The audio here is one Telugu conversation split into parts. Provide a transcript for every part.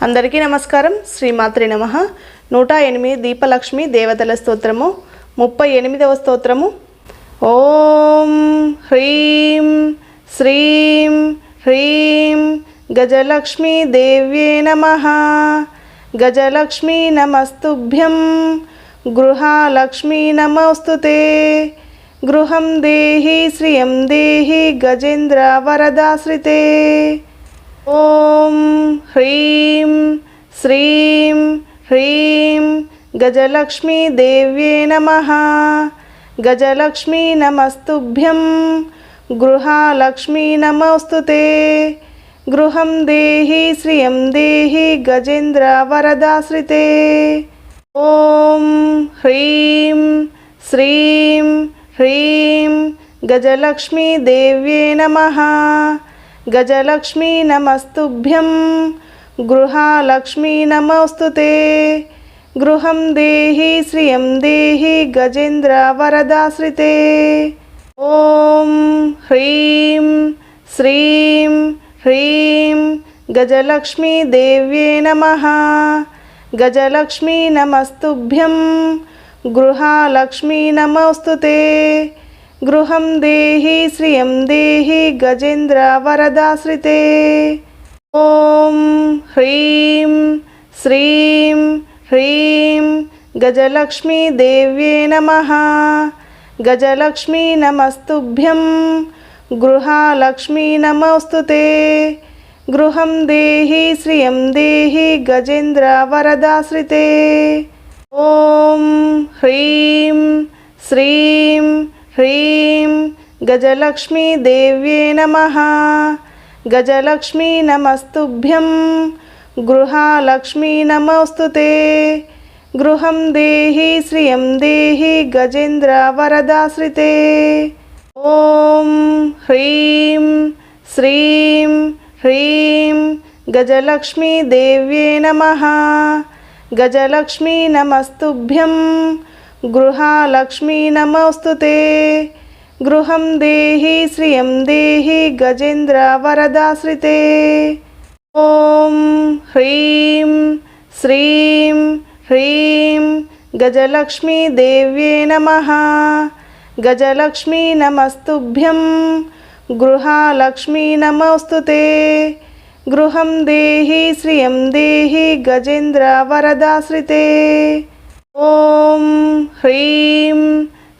అందరికీ నమస్కారం. శ్రీమాత్రే నమః. 108 దీపలక్ష్మి దేవతల స్తోత్రము 38వ స్తోత్రము. ఓం హ్రీం శ్రీం హ్రీం గజలక్ష్మీ దేవ్యే నమః. గజలక్ష్మీ నమస్తుభ్యం. గృహాలక్ష్మీ నమోస్తుతే. గృహం దేహి శ్రియం దేహి గజేంద్ర వరదాశ్రితే. ఓం హ్రీం శ్రీం హ్రీం గజలక్ష్మీ దేవ్యే నమః. గజలక్ష్మీ నమస్తుభ్యం. గృహాలక్ష్మీ నమోస్తుతే. గృహం దేహి శ్రియం దేహి గజేంద్ర వరదాశ్రితే. ఓం హ్రీం శ్రీం హ్రీం గజలక్ష్మీ దేవ్యే నమః. గజలక్ష్మీ నమస్తుభ్యం. గృహాలక్ష్మీ నమోస్తుతే. గృహం దేహి శ్రియం దేహి గజేంద్ర వరదాశ్రితే. ఓం హ్రీం శ్రీం హ్రీం గజలక్ష్మీ దేవ్యే నమః. గజలక్ష్మీ నమస్తుభ్యం. గృహాలక్ష్మీ నమోస్తుతే. గృహం దేహి శ్రియం దేహి గజేంద్ర వరదాశ్రితే. ఓం హ్రీం శ్రీం హ్రీం గజలక్ష్మీ దేవ్యే నమః. గజలక్ష్మీ నమస్తుభ్యం. గృహాలక్ష్మీ నమోస్తుతే. గృహం దేహి శ్రియం దేహి గజేంద్ర వరదాశ్రితే. ఓం హ్రీం శ్రీం హ్రీం గజలక్ష్మీ దేవ్యే నమః. గజలక్ష్మీ నమస్తుభ్యం. గృహాలక్ష్మీ నమోస్తుతే. గృహం దేహి శ్రియం దేహి గజేంద్ర వరదాశ్రితే. ఓం హ్రీం శ్రీం హ్రీం గజలక్ష్మీ దేవ్యే నమః. గజలక్ష్మీ నమస్తుభ్యం. గృహాలక్ష్మీ నమోస్తుతే. గృహం దేహి శ్రియం దేహి గజేంద్ర వరదాశ్రితే. ఓం హ్రీం శ్రీం హ్రీం గజలక్ష్మీ దేవ్యే నమః. గజలక్ష్మీ నమస్తుభ్యం. గృహాలక్ష్మీ నమోస్తుతే. గృహం దేహి శ్రియం దేహి గజేంద్ర వరదాశ్రితే. ఓం హ్రీం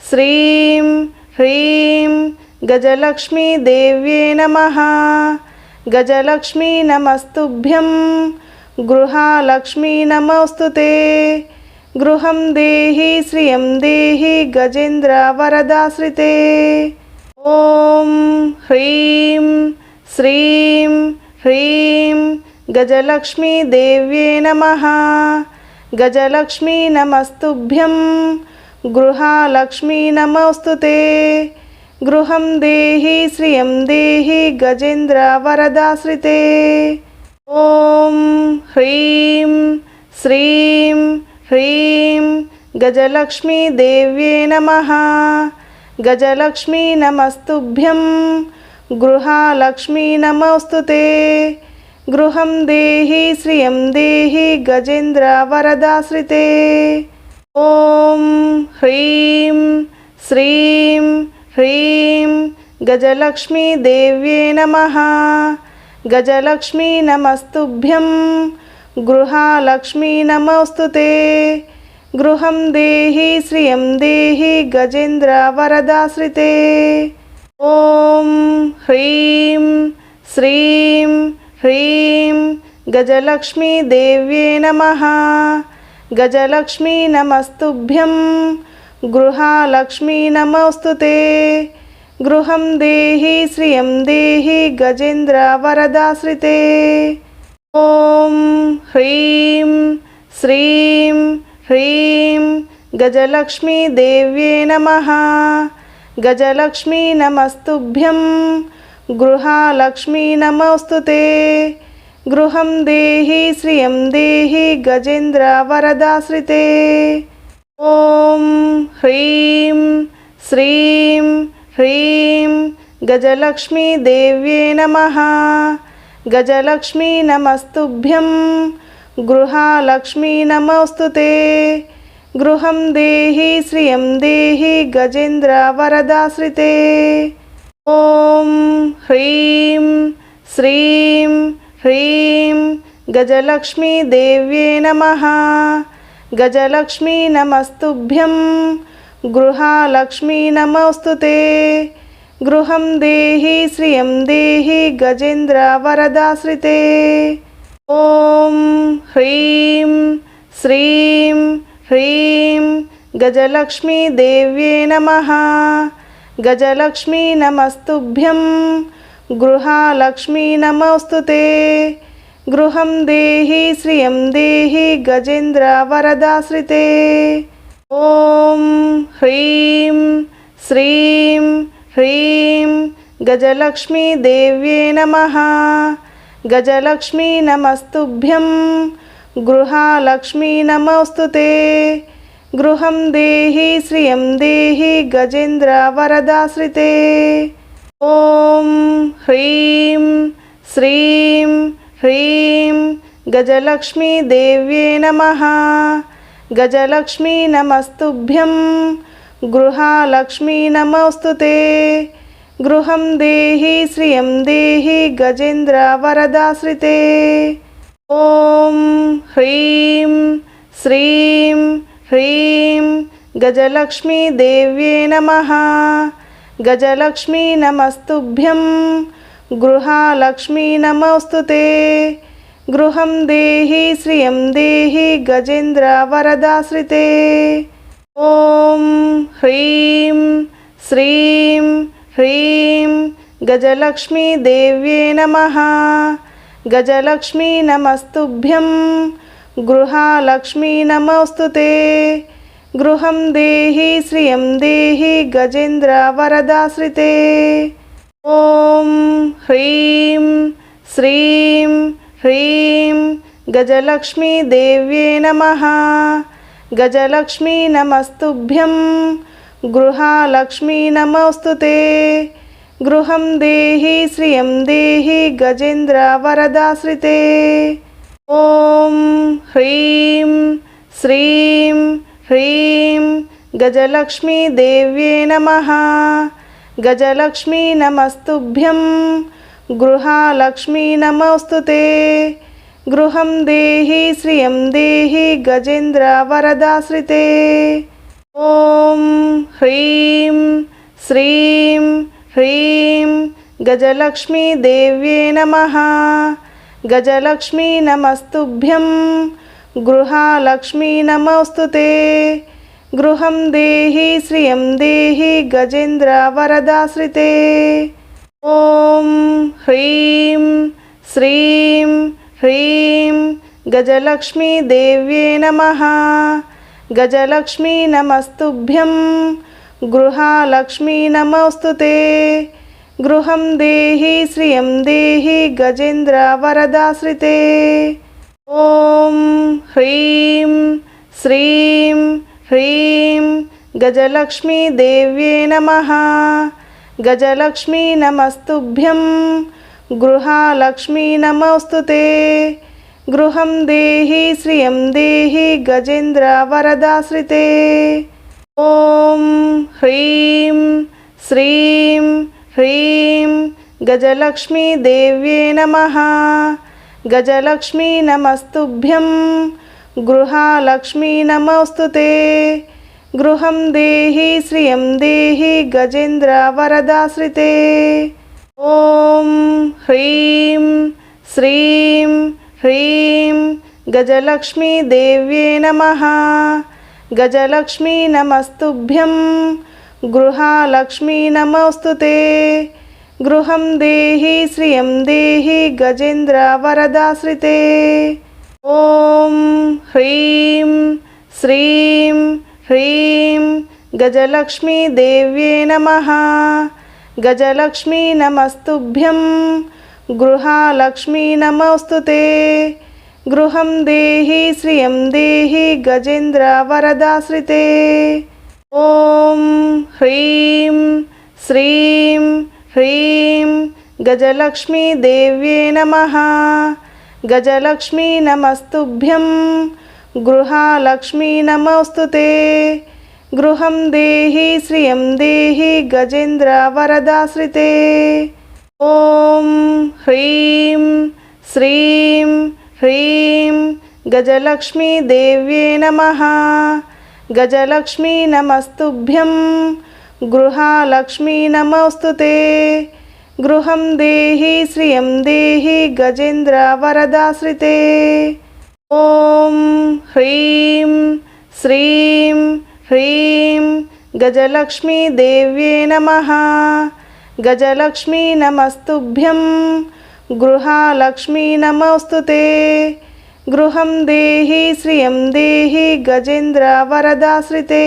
శ్రీం హ్రీం గజలక్ష్మీ దేవ్యే నమః. గజలక్ష్మీ నమస్తుభ్యం. గృహాలక్ష్మీ నమోస్తుతే. గృహం దేహి శ్రియం దేహి గజేంద్ర వరదాశ్రితే. ఓం హ్రీం శ్రీం హ్రీం గజలక్ష్మీ దేవ్యే నమః. గజలక్ష్మీ నమస్తుభ్యం. గృహాలక్ష్మీ నమోస్తుతే. గృహం దేహి శ్రియం దేహి గజేంద్ర వరదాశ్రితే. ఓం హ్రీం శ్రీం హ్రీం గజలక్ష్మీ దేవ్యే నమః. గజలక్ష్మీ నమస్తుభ్యం. గృహాలక్ష్మీ నమోస్తుతే. గృహం దేహి శ్రియం దేహి గజేంద్ర వరదాశ్రితే. ఓం హ్రీం శ్రీం హ్రీం గజలక్ష్మీ దేవ్యే నమః. గజలక్ష్మీ నమస్తుభ్యం. గృహాలక్ష్మీ నమోస్తుతే. గృహం దేహి శ్రియం దేహి గజేంద్ర వరదాశ్రితే. ఓం హ్రీం శ్రీం హ్రీం గజలక్ష్మీ దేవ్యే నమః. గజలక్ష్మీ నమస్తుభ్యం. గృహాలక్ష్మీ నమోస్తుతే. గృహం దేహి శ్రియం దేహి గజేంద్ర వరదాశ్రితే. ఓం హ్రీం శ్రీం హ్రీం గజలక్ష్మీ దేవ్యే నమః. గజలక్ష్మీ నమస్తుభ్యం. గృహాలక్ష్మీ నమోస్తుతే. గృహం దేహి శ్రియం దేహి గజేంద్ర వరదాశ్రితే. ఓం హ్రీం శ్రీం హ్రీం గజలక్ష్మీ దేవ్యే నమః. గజలక్ష్మీ నమస్తుభ్యం. గృహాలక్ష్మీ నమోస్తుతే. గృహం దేహి శ్రియం దేహి గజేంద్ర వరదాశ్రితే. ఓం హ్రీం శ్రీం హ్రీం గజలక్ష్మీ దేవ్యే నమః. గజలక్ష్మీ నమస్తుభ్యం. గృహాలక్ష్మీ నమోస్తుతే. గృహం దేహి శ్రియం దేహి గజేంద్ర వరదాశ్రితే. ఓం హ్రీం శ్రీం హ్రీం గజలక్ష్మీ దేవ్యే నమః. గజలక్ష్మీ నమస్తుభ్యం. గృహాలక్ష్మీ నమోస్తుతే. గృహం దేహి శ్రియం దేహి గజేంద్ర వరదాశ్రితే. ఓం హ్రీం శ్రీం హ్రీం గజలక్ష్మీ దేవ్యే నమః. గజలక్ష్మీ నమస్తుభ్యం. గృహాలక్ష్మీ నమోస్తుతే. గృహం దేహి శ్రియం దేహి గజేంద్ర వరదాశ్రితే. ఓం హ్రీం శ్రీం హ్రీం గజలక్ష్మీ దేవ్యే నమః. గజలక్ష్మీ నమస్తుభ్యం. గృహాలక్ష్మీ నమోస్తుతే. గృహం దేహి శ్రియం దేహి గజేంద్ర వరదాశ్రితే. ఓం హ్రీం శ్రీం హ్రీం గజలక్ష్మీ దేవ్యే నమః. గజలక్ష్మీ నమస్తుభ్యం. గృహాలక్ష్మీ నమోస్తుతే. గృహం దేహి శ్రియం దేహి గజేంద్ర వరదాశ్రితే. ఓం హ్రీం శ్రీం హ్రీం గజలక్ష్మీ దేవ్యే నమః. గజలక్ష్మీ నమస్తుభ్యం. గృహాలక్ష్మీ నమోస్తుతే. గృహం దేహి శ్రియం దేహి గజేంద్ర వరదాశ్రితే. ఓం హ్రీం శ్రీం హ్రీం గజలక్ష్మీ దేవ్యే నమః. గజలక్ష్మీ నమస్తుభ్యం. గృహాలక్ష్మీ నమోస్తుతే. గృహం దేహి శ్రియం దేహి గజేంద్ర వరదాశ్రితే. ఓం హ్రీం శ్రీం హ్రీం గజలక్ష్మీ దేవ్యే నమః. గజలక్ష్మీ నమస్తుభ్యం. గృహాలక్ష్మీ నమోస్తుతే. గృహం దేహి శ్రియం దేహి గజేంద్ర వరదాశ్రితే. ఓం హ్రీం శ్రీం హ్రీం గజలక్ష్మీ దేవ్యే నమః. గజలక్ష్మీ నమస్తుభ్యం. గృహాలక్ష్మీ నమోస్తుతే. గృహం దేహి శ్రియం దేహి గజేంద్ర వరదాశ్రితే. ఓం హ్రీం శ్రీం హ్రీం గజలక్ష్మీ దేవ్యే నమః. గజలక్ష్మీ నమస్తుభ్యం. గృహాలక్ష్మీ నమోస్తుతే. గృహం దేహి శ్రియం దేహి గజేంద్ర వరదాశ్రితే. ఓం హ్రీం శ్రీం హ్రీం గజలక్ష్మీ దేవ్యే నమః. గజలక్ష్మీ నమస్తుభ్యం. గృహాలక్ష్మీ నమోస్తుతే. గృహం దేహి శ్రియం దేహి గజేంద్ర వరదాశ్రితే. ఓం హ్రీం శ్రీం హ్రీం గజలక్ష్మీ దేవ్యే నమః. గజలక్ష్మీ నమస్తుభ్యం. గృహాలక్ష్మీ నమోస్తుతే. గృహం దేహి శ్రియం దేహి గజేంద్ర వరదాశ్రితే. ఓం హ్రీం శ్రీం హ్రీం గజలక్ష్మీ దేవ్యే నమః. గజలక్ష్మీ నమస్తుభ్యం. గృహాలక్ష్మీ నమోస్తుతే. గృహం దేహి శ్రియం దేహి గజేంద్ర వరదాశ్రితే. ఓం హ్రీం శ్రీం హ్రీం గజలక్ష్మీ దేవ్యే నమః. గజలక్ష్మీ నమస్తుభ్యం. గృహాలక్ష్మీ నమోస్తుతే. గృహం దేహి శ్రియం దేహి గజేంద్ర వరదాశ్రితే. ఓం హ్రీం శ్రీం హ్రీం గజలక్ష్మీ దేవ్యే నమః. గజలక్ష్మీ నమస్తుభ్యం గృహాలక్ష్మీ నమోస్తుతే గృహం దేహి శ్రియం దేహి గజేంద్ర వరదాశ్రితే ఓం హ్రీం శ్రీం హ్రీం గజలక్ష్మీ దేవ్యే నమః గజలక్ష్మీ నమస్తుభ్యం గృహాలక్ష్మీ నమోస్తుతే గృహం దేహి శ్రియం దేహి గజేంద్ర వరదాశ్రితే ఓం హ్రీం శ్రీం హ్రీం గజలక్ష్మీ దేవ్యే నమః గజలక్ష్మీ నమస్తుభ్యం గృహాలక్ష్మీ నమోస్తుతే గృహం దేహి శ్రియం దేహి గజేంద్ర వరదాశ్రితే